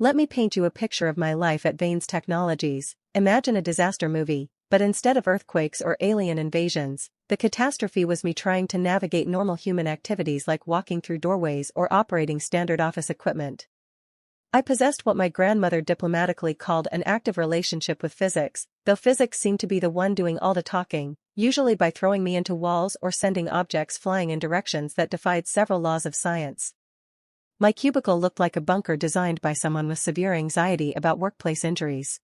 Let me paint you a picture of my life at Vane's Technologies. Imagine a disaster movie, but instead of earthquakes or alien invasions, the catastrophe was me trying to navigate normal human activities like walking through doorways or operating standard office equipment. I possessed what my grandmother diplomatically called an active relationship with physics, though physics seemed to be the one doing all the talking, usually by throwing me into walls or sending objects flying in directions that defied several laws of science. My cubicle looked like a bunker designed by someone with severe anxiety about workplace injuries.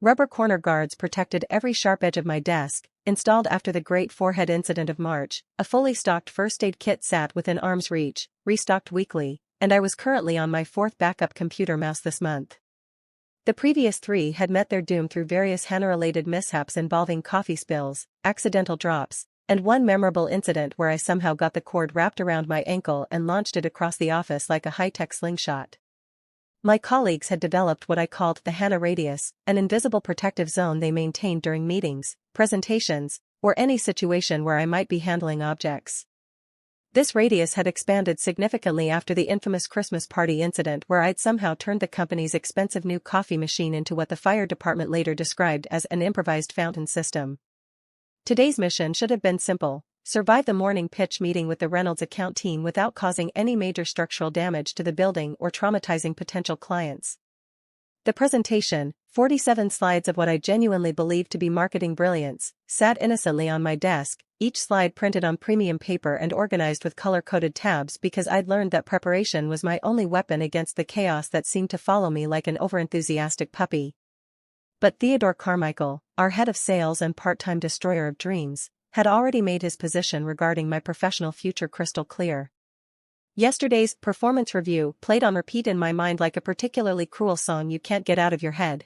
Rubber corner guards protected every sharp edge of my desk. Installed after the Great Forehead Incident of March, a fully stocked first aid kit sat within arm's reach, restocked weekly, and I was currently on my 4th backup computer mouse this month. The previous 3 had met their doom through various Hannah-related mishaps involving coffee spills, accidental drops, and one memorable incident where I somehow got the cord wrapped around my ankle and launched it across the office like a high-tech slingshot. My colleagues had developed what I called the Hannah radius, an invisible protective zone they maintained during meetings, presentations, or any situation where I might be handling objects. This radius had expanded significantly after the infamous Christmas party incident where I'd somehow turned the company's expensive new coffee machine into what the fire department later described as an improvised fountain system. Today's mission should have been simple: survive the morning pitch meeting with the Reynolds account team without causing any major structural damage to the building or traumatizing potential clients. The presentation, 47 slides of what I genuinely believed to be marketing brilliance, sat innocently on my desk, each slide printed on premium paper and organized with color-coded tabs because I'd learned that preparation was my only weapon against the chaos that seemed to follow me like an overenthusiastic puppy. But Theodore Carmichael, our head of sales and part-time destroyer of dreams, had already made his position regarding my professional future crystal clear. Yesterday's performance review played on repeat in my mind like a particularly cruel song you can't get out of your head.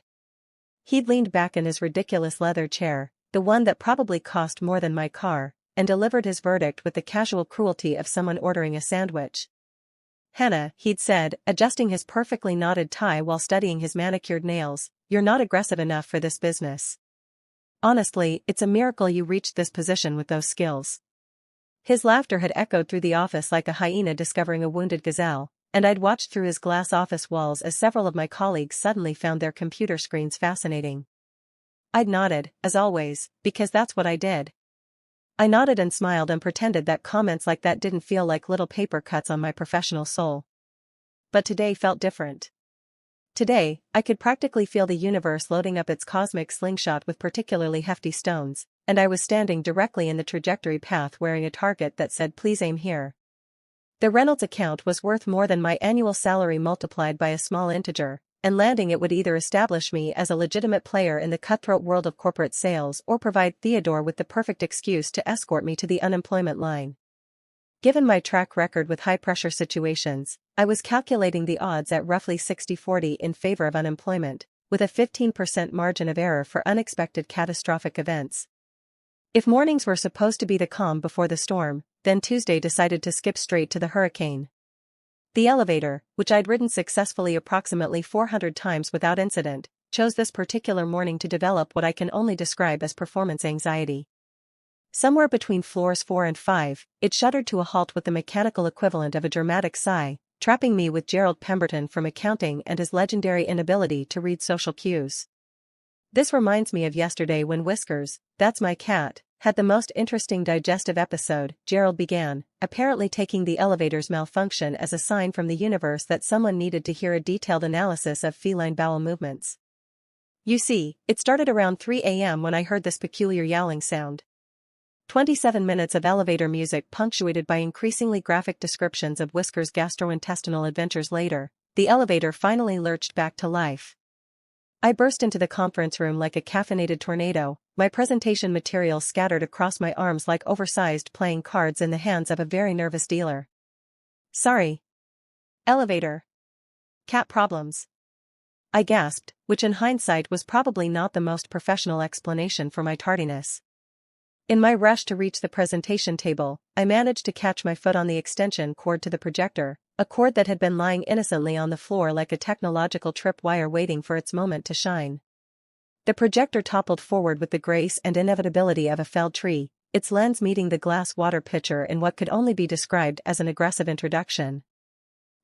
He'd leaned back in his ridiculous leather chair, the one that probably cost more than my car, and delivered his verdict with the casual cruelty of someone ordering a sandwich. "Hannah," he'd said, adjusting his perfectly knotted tie while studying his manicured nails, "you're not aggressive enough for this business. Honestly, it's a miracle you reached this position with those skills." His laughter had echoed through the office like a hyena discovering a wounded gazelle, and I'd watched through his glass office walls as several of my colleagues suddenly found their computer screens fascinating. I'd nodded, as always, because that's what I did. I nodded and smiled and pretended that comments like that didn't feel like little paper cuts on my professional soul. But today felt different. Today, I could practically feel the universe loading up its cosmic slingshot with particularly hefty stones, and I was standing directly in the trajectory path wearing a target that said "Please aim here." The Reynolds account was worth more than my annual salary multiplied by a small integer, and landing it would either establish me as a legitimate player in the cutthroat world of corporate sales or provide Theodore with the perfect excuse to escort me to the unemployment line. Given my track record with high-pressure situations, I was calculating the odds at roughly 60-40 in favor of unemployment, with a 15% margin of error for unexpected catastrophic events. If mornings were supposed to be the calm before the storm, then Tuesday decided to skip straight to the hurricane. The elevator, which I'd ridden successfully approximately 400 times without incident, chose this particular morning to develop what I can only describe as performance anxiety. Somewhere between floors 4 and 5, it shuddered to a halt with the mechanical equivalent of a dramatic sigh, trapping me with Gerald Pemberton from accounting and his legendary inability to read social cues. This reminds me of yesterday when Whiskers, that's my cat, had the most interesting digestive episode, Gerald began, apparently taking the elevator's malfunction as a sign from the universe that someone needed to hear a detailed analysis of feline bowel movements. You see, it started around 3 a.m. when I heard this peculiar yowling sound. 27 minutes of elevator music punctuated by increasingly graphic descriptions of Whisker's gastrointestinal adventures later, the elevator finally lurched back to life. I burst into the conference room like a caffeinated tornado, my presentation material scattered across my arms like oversized playing cards in the hands of a very nervous dealer. "Sorry. Elevator. Cat problems," I gasped, which in hindsight was probably not the most professional explanation for my tardiness. In my rush to reach the presentation table, I managed to catch my foot on the extension cord to the projector, a cord that had been lying innocently on the floor like a technological tripwire waiting for its moment to shine. The projector toppled forward with the grace and inevitability of a felled tree, its lens meeting the glass water pitcher in what could only be described as an aggressive introduction.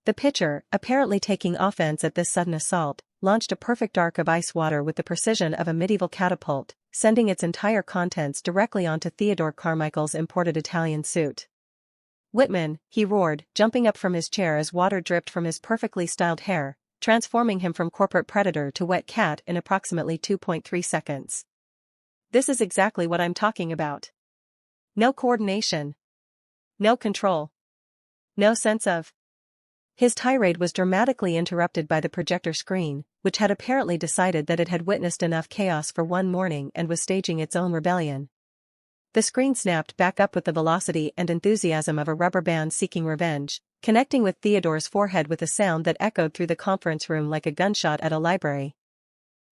The pitcher, apparently taking offense at this sudden assault, launched a perfect arc of ice water with the precision of a medieval catapult, sending its entire contents directly onto Theodore Carmichael's imported Italian suit. "Whitman," he roared, jumping up from his chair as water dripped from his perfectly styled hair, transforming him from corporate predator to wet cat in approximately 2.3 seconds. "This is exactly what I'm talking about. No coordination. No control. No sense of..." His tirade was dramatically interrupted by the projector screen, which had apparently decided that it had witnessed enough chaos for one morning and was staging its own rebellion. The screen snapped back up with the velocity and enthusiasm of a rubber band seeking revenge, connecting with Theodore's forehead with a sound that echoed through the conference room like a gunshot at a library.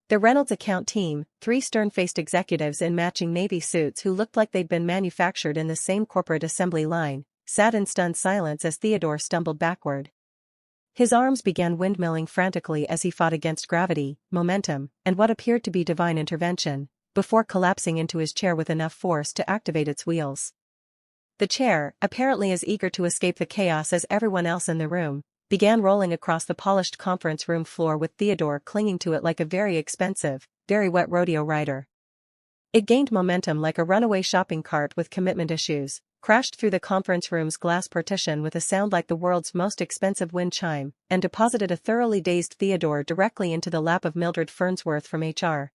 The Reynolds account team, 3 stern-faced executives in matching navy suits who looked like they'd been manufactured in the same corporate assembly line, sat in stunned silence as Theodore stumbled backward. His arms began windmilling frantically as he fought against gravity, momentum, and what appeared to be divine intervention, before collapsing into his chair with enough force to activate its wheels. The chair, apparently as eager to escape the chaos as everyone else in the room, began rolling across the polished conference room floor with Theodore clinging to it like a very expensive, very wet rodeo rider. It gained momentum like a runaway shopping cart with commitment issues, crashed through the conference room's glass partition with a sound like the world's most expensive wind chime, and deposited a thoroughly dazed Theodore directly into the lap of Mildred Fernsworth from HR.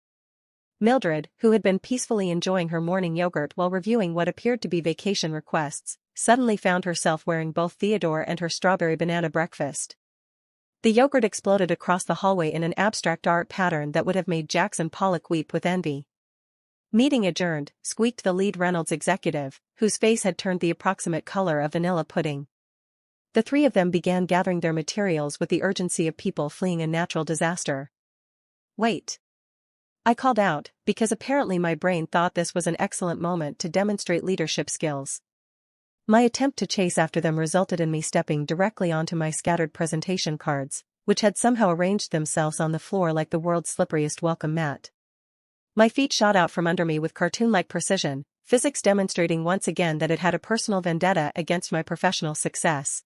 Mildred, who had been peacefully enjoying her morning yogurt while reviewing what appeared to be vacation requests, suddenly found herself wearing both Theodore and her strawberry banana breakfast. The yogurt exploded across the hallway in an abstract art pattern that would have made Jackson Pollock weep with envy. "Meeting adjourned," squeaked the lead Reynolds executive, whose face had turned the approximate color of vanilla pudding. The 3 of them began gathering their materials with the urgency of people fleeing a natural disaster. "Wait," I called out, because apparently my brain thought this was an excellent moment to demonstrate leadership skills. My attempt to chase after them resulted in me stepping directly onto my scattered presentation cards, which had somehow arranged themselves on the floor like the world's slipperiest welcome mat. My feet shot out from under me with cartoon-like precision, physics demonstrating once again that it had a personal vendetta against my professional success.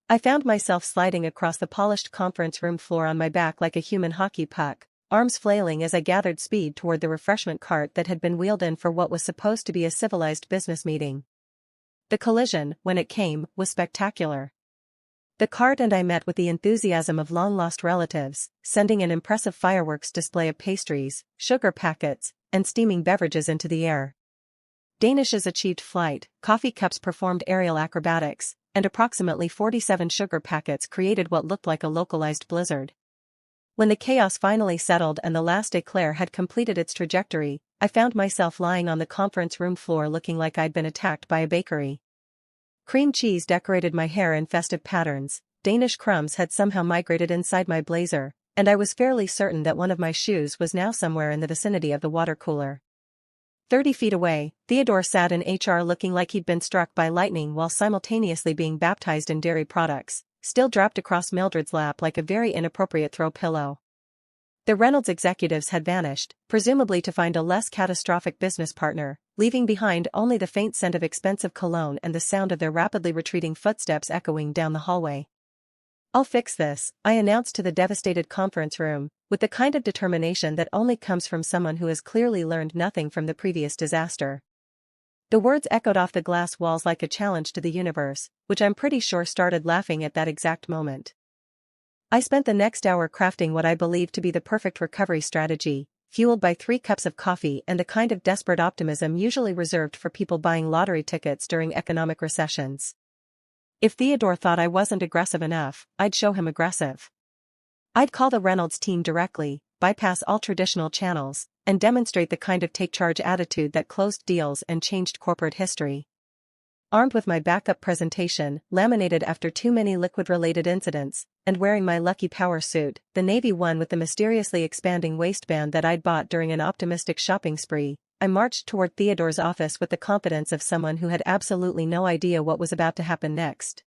I found myself sliding across the polished conference room floor on my back like a human hockey puck, arms flailing as I gathered speed toward the refreshment cart that had been wheeled in for what was supposed to be a civilized business meeting. The collision, when it came, was spectacular. The cart and I met with the enthusiasm of long-lost relatives, sending an impressive fireworks display of pastries, sugar packets, and steaming beverages into the air. Danishes achieved flight, coffee cups performed aerial acrobatics, and approximately 47 sugar packets created what looked like a localized blizzard. When the chaos finally settled and the last eclair had completed its trajectory, I found myself lying on the conference room floor looking like I'd been attacked by a bakery. Cream cheese decorated my hair in festive patterns, Danish crumbs had somehow migrated inside my blazer, and I was fairly certain that one of my shoes was now somewhere in the vicinity of the water cooler. 30 feet away, Theodore sat in HR looking like he'd been struck by lightning while simultaneously being baptized in dairy products, still dropped across Mildred's lap like a very inappropriate throw pillow. The Reynolds executives had vanished, presumably to find a less catastrophic business partner, leaving behind only the faint scent of expensive cologne and the sound of their rapidly retreating footsteps echoing down the hallway. "I'll fix this," I announced to the devastated conference room, with the kind of determination that only comes from someone who has clearly learned nothing from the previous disaster. The words echoed off the glass walls like a challenge to the universe, which I'm pretty sure started laughing at that exact moment. I spent the next hour crafting what I believed to be the perfect recovery strategy, fueled by 3 cups of coffee and the kind of desperate optimism usually reserved for people buying lottery tickets during economic recessions. If Theodore thought I wasn't aggressive enough, I'd show him aggressive. I'd call the Reynolds team directly, bypass all traditional channels, and demonstrate the kind of take-charge attitude that closed deals and changed corporate history. Armed with my backup presentation, laminated after too many liquid-related incidents, and wearing my lucky power suit, the navy one with the mysteriously expanding waistband that I'd bought during an optimistic shopping spree, I marched toward Theodore's office with the confidence of someone who had absolutely no idea what was about to happen next.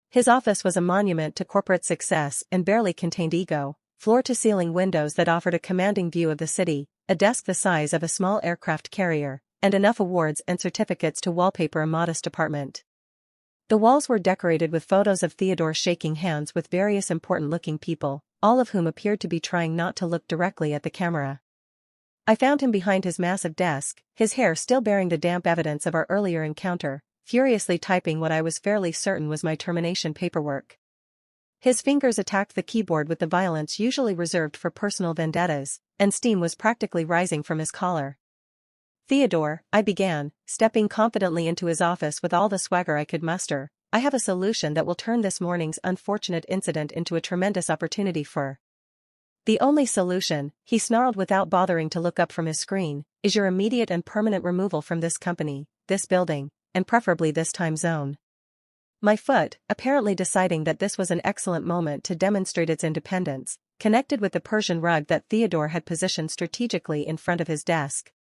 His office was a monument to corporate success and barely contained ego, floor-to-ceiling windows that offered a commanding view of the city, a desk the size of a small aircraft carrier, and enough awards and certificates to wallpaper a modest apartment. The walls were decorated with photos of Theodore shaking hands with various important-looking people, all of whom appeared to be trying not to look directly at the camera. I found him behind his massive desk, his hair still bearing the damp evidence of our earlier encounter, furiously typing what I was fairly certain was my termination paperwork. His fingers attacked the keyboard with the violence usually reserved for personal vendettas, and steam was practically rising from his collar. "Theodore," I began, stepping confidently into his office with all the swagger I could muster, "I have a solution that will turn this morning's unfortunate incident into a tremendous opportunity for." "The only solution," he snarled without bothering to look up from his screen, "is your immediate and permanent removal from this company, this building, and preferably this time zone." My foot, apparently deciding that this was an excellent moment to demonstrate its independence, connected with the Persian rug that Theodore had positioned strategically in front of his desk.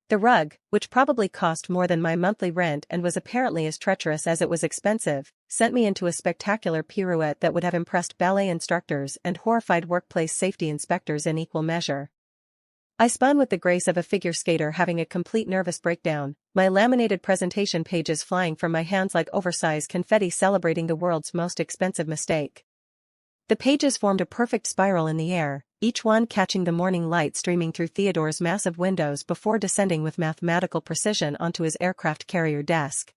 The rug, which probably cost more than my monthly rent and was apparently as treacherous as it was expensive, sent me into a spectacular pirouette that would have impressed ballet instructors and horrified workplace safety inspectors in equal measure. I spun with the grace of a figure skater having a complete nervous breakdown, my laminated presentation pages flying from my hands like oversized confetti celebrating the world's most expensive mistake. The pages formed a perfect spiral in the air, each one catching the morning light streaming through Theodore's massive windows before descending with mathematical precision onto his aircraft carrier desk.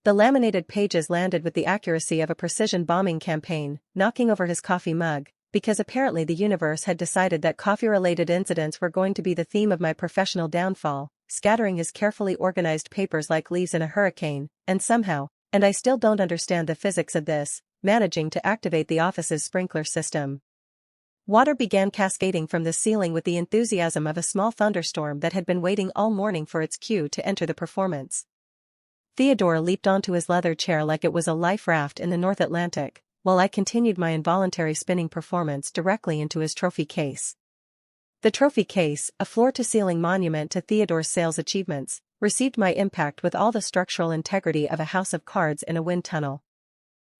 The laminated pages landed with the accuracy of a precision bombing campaign, knocking over his coffee mug, because apparently the universe had decided that coffee-related incidents were going to be the theme of my professional downfall, scattering his carefully organized papers like leaves in a hurricane, and somehow, and I still don't understand the physics of this, managing to activate the office's sprinkler system. Water began cascading from the ceiling with the enthusiasm of a small thunderstorm that had been waiting all morning for its cue to enter the performance. Theodore leaped onto his leather chair like it was a life raft in the North Atlantic, while I continued my involuntary spinning performance directly into his trophy case. The trophy case, a floor-to-ceiling monument to Theodore's sales achievements, received my impact with all the structural integrity of a house of cards in a wind tunnel.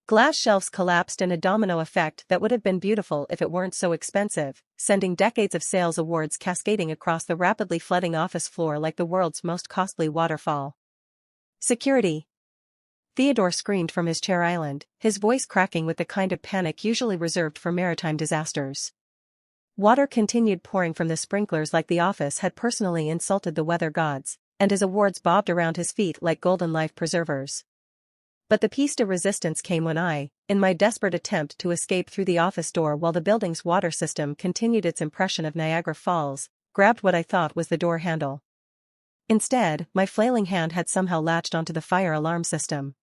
Glass shelves collapsed in a domino effect that would have been beautiful if it weren't so expensive, sending decades of sales awards cascading across the rapidly flooding office floor like the world's most costly waterfall. "Security!" Theodore screamed from his chair island, his voice cracking with the kind of panic usually reserved for maritime disasters. Water continued pouring from the sprinklers like the office had personally insulted the weather gods, and his awards bobbed around his feet like golden life preservers. But the piece de resistance came when I, in my desperate attempt to escape through the office door while the building's water system continued its impression of Niagara Falls, grabbed what I thought was the door handle. Instead, my flailing hand had somehow latched onto the fire alarm system.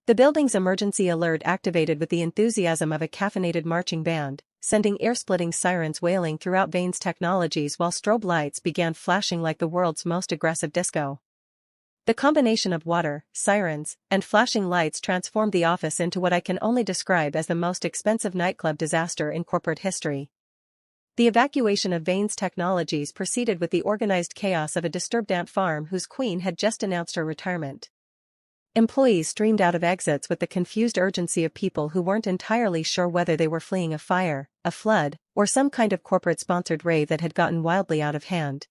The building's emergency alert activated with the enthusiasm of a caffeinated marching band, sending ear-splitting sirens wailing throughout Vane's Technologies while strobe lights began flashing like the world's most aggressive disco. The combination of water, sirens, and flashing lights transformed the office into what I can only describe as the most expensive nightclub disaster in corporate history. The evacuation of Vane's Technologies proceeded with the organized chaos of a disturbed ant farm whose queen had just announced her retirement. Employees streamed out of exits with the confused urgency of people who weren't entirely sure whether they were fleeing a fire, a flood, or some kind of corporate-sponsored rave that had gotten wildly out of hand.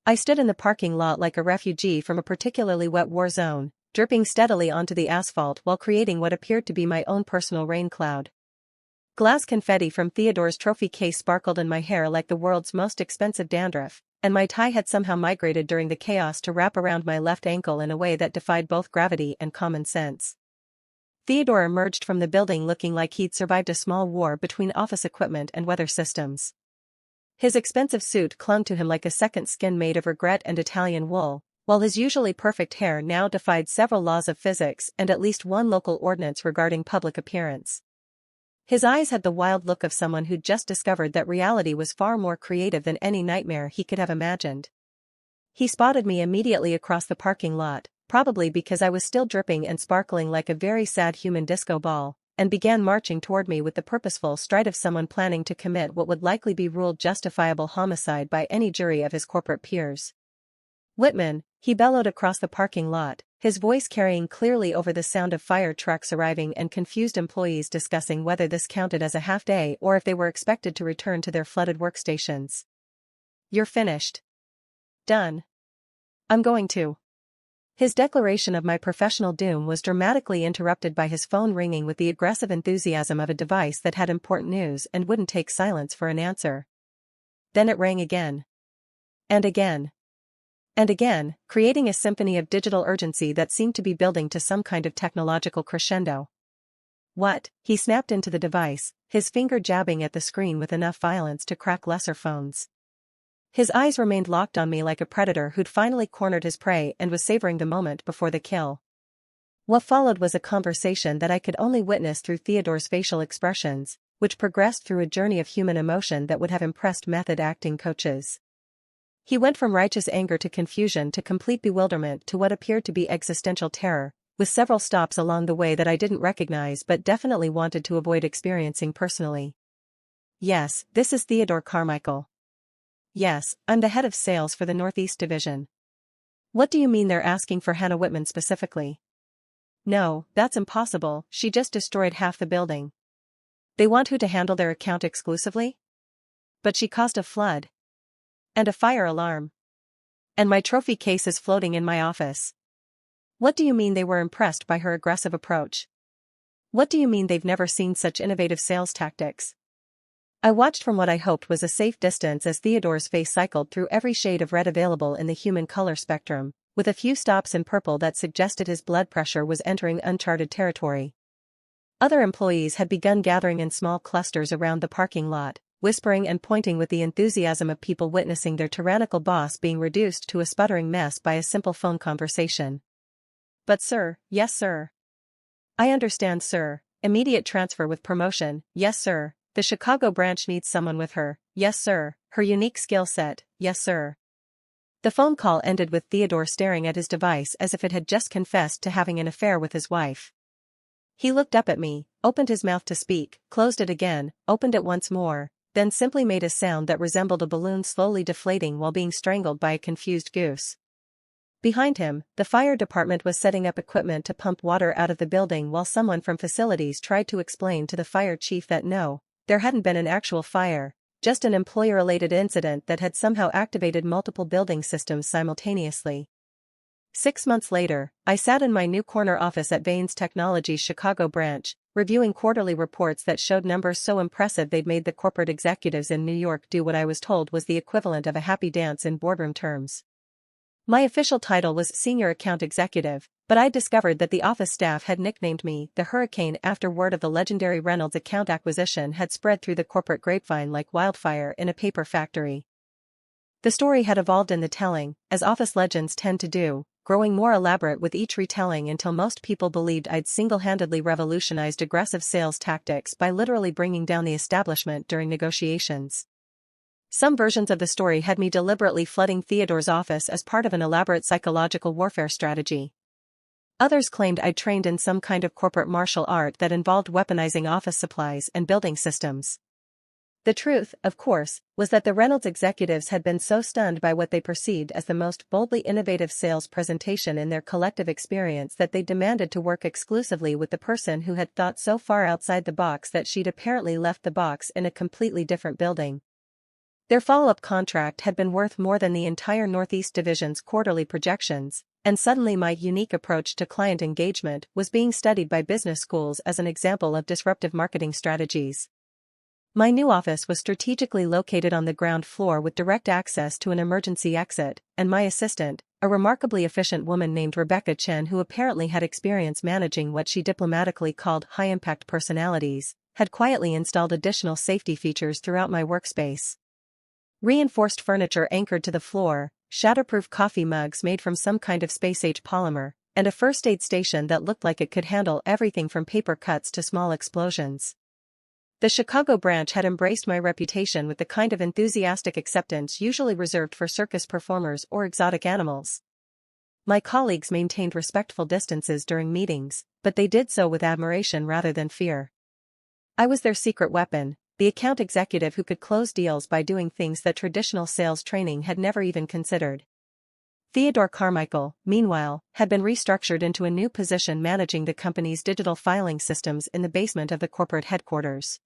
I stood in the parking lot like a refugee from a particularly wet war zone, dripping steadily onto the asphalt while creating what appeared to be my own personal rain cloud. Glass confetti from Theodore's trophy case sparkled in my hair like the world's most expensive dandruff, and my tie had somehow migrated during the chaos to wrap around my left ankle in a way that defied both gravity and common sense. Theodore emerged from the building looking like he'd survived a small war between office equipment and weather systems. His expensive suit clung to him like a second skin made of regret and Italian wool, while his usually perfect hair now defied several laws of physics and at least one local ordinance regarding public appearance. His eyes had the wild look of someone who'd just discovered that reality was far more creative than any nightmare he could have imagined. He spotted me immediately across the parking lot, probably because I was still dripping and sparkling like a very sad human disco ball, and began marching toward me with the purposeful stride of someone planning to commit what would likely be ruled justifiable homicide by any jury of his corporate peers. "Whitman," he bellowed across the parking lot, his voice carrying clearly over the sound of fire trucks arriving and confused employees discussing whether this counted as a half-day or if they were expected to return to their flooded workstations. "You're finished. Done. I'm going to." His declaration of my professional doom was dramatically interrupted by his phone ringing with the aggressive enthusiasm of a device that had important news and wouldn't take silence for an answer. Then it rang again. And again. And again, creating a symphony of digital urgency that seemed to be building to some kind of technological crescendo. What? He snapped into the device, his finger jabbing at the screen with enough violence to crack lesser phones. His eyes remained locked on me like a predator who'd finally cornered his prey and was savoring the moment before the kill. What followed was a conversation that I could only witness through Theodore's facial expressions, which progressed through a journey of human emotion that would have impressed method acting coaches. He went from righteous anger to confusion to complete bewilderment to what appeared to be existential terror, with several stops along the way that I didn't recognize but definitely wanted to avoid experiencing personally. Yes, this is Theodore Carmichael. Yes, I'm the head of sales for the Northeast Division. What do you mean they're asking for Hannah Whitman specifically? No, that's impossible, she just destroyed half the building. They want who to handle their account exclusively? But she caused a flood. And a fire alarm. And my trophy case is floating in my office. What do you mean they were impressed by her aggressive approach? What do you mean they've never seen such innovative sales tactics? I watched from what I hoped was a safe distance as Theodore's face cycled through every shade of red available in the human color spectrum, with a few stops in purple that suggested his blood pressure was entering uncharted territory. Other employees had begun gathering in small clusters around the parking lot, whispering and pointing with the enthusiasm of people witnessing their tyrannical boss being reduced to a sputtering mess by a simple phone conversation. But sir, yes sir. I understand sir, immediate transfer with promotion, yes sir. The Chicago branch needs someone with her, yes sir, her unique skill set, yes sir. The phone call ended with Theodore staring at his device as if it had just confessed to having an affair with his wife. He looked up at me, opened his mouth to speak, closed it again, opened it once more, then simply made a sound that resembled a balloon slowly deflating while being strangled by a confused goose. Behind him, the fire department was setting up equipment to pump water out of the building while someone from facilities tried to explain to the fire chief that no, there hadn't been an actual fire, just an employer-related incident that had somehow activated multiple building systems simultaneously. 6 months later, I sat in my new corner office at Vane's Technology's Chicago branch, reviewing quarterly reports that showed numbers so impressive they'd made the corporate executives in New York do what I was told was the equivalent of a happy dance in boardroom terms. My official title was Senior Account Executive, but I discovered that the office staff had nicknamed me the Hurricane after word of the legendary Reynolds account acquisition had spread through the corporate grapevine like wildfire in a paper factory. The story had evolved in the telling, as office legends tend to do, growing more elaborate with each retelling until most people believed I'd single-handedly revolutionized aggressive sales tactics by literally bringing down the establishment during negotiations. Some versions of the story had me deliberately flooding Theodore's office as part of an elaborate psychological warfare strategy. Others claimed I'd trained in some kind of corporate martial art that involved weaponizing office supplies and building systems. The truth, of course, was that the Reynolds executives had been so stunned by what they perceived as the most boldly innovative sales presentation in their collective experience that they demanded to work exclusively with the person who had thought so far outside the box that she'd apparently left the box in a completely different building. Their follow-up contract had been worth more than the entire Northeast Division's quarterly projections, and suddenly my unique approach to client engagement was being studied by business schools as an example of disruptive marketing strategies. My new office was strategically located on the ground floor with direct access to an emergency exit, and my assistant, a remarkably efficient woman named Rebecca Chen who apparently had experience managing what she diplomatically called high-impact personalities, had quietly installed additional safety features throughout my workspace. Reinforced furniture anchored to the floor, shatterproof coffee mugs made from some kind of space-age polymer, and a first aid station that looked like it could handle everything from paper cuts to small explosions. The Chicago branch had embraced my reputation with the kind of enthusiastic acceptance usually reserved for circus performers or exotic animals. My colleagues maintained respectful distances during meetings, but they did so with admiration rather than fear. I was their secret weapon, the account executive who could close deals by doing things that traditional sales training had never even considered. Theodore Carmichael, meanwhile, had been restructured into a new position managing the company's digital filing systems in the basement of the corporate headquarters.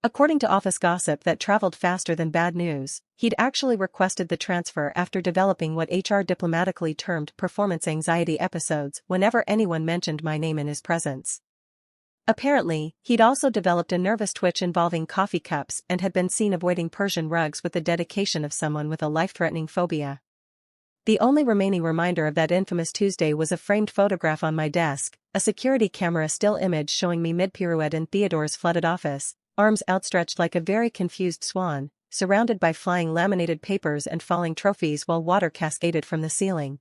According to office gossip that traveled faster than bad news, he'd actually requested the transfer after developing what HR diplomatically termed performance anxiety episodes whenever anyone mentioned my name in his presence. Apparently, he'd also developed a nervous twitch involving coffee cups and had been seen avoiding Persian rugs with the dedication of someone with a life-threatening phobia. The only remaining reminder of that infamous Tuesday was a framed photograph on my desk, a security camera still image showing me mid-pirouette in Theodore's flooded office, arms outstretched like a very confused swan, surrounded by flying laminated papers and falling trophies while water cascaded from the ceiling.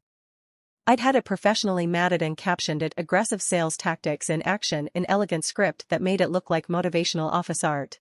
I'd had it professionally matted and captioned it "Aggressive Sales Tactics in Action" in elegant script that made it look like motivational office art.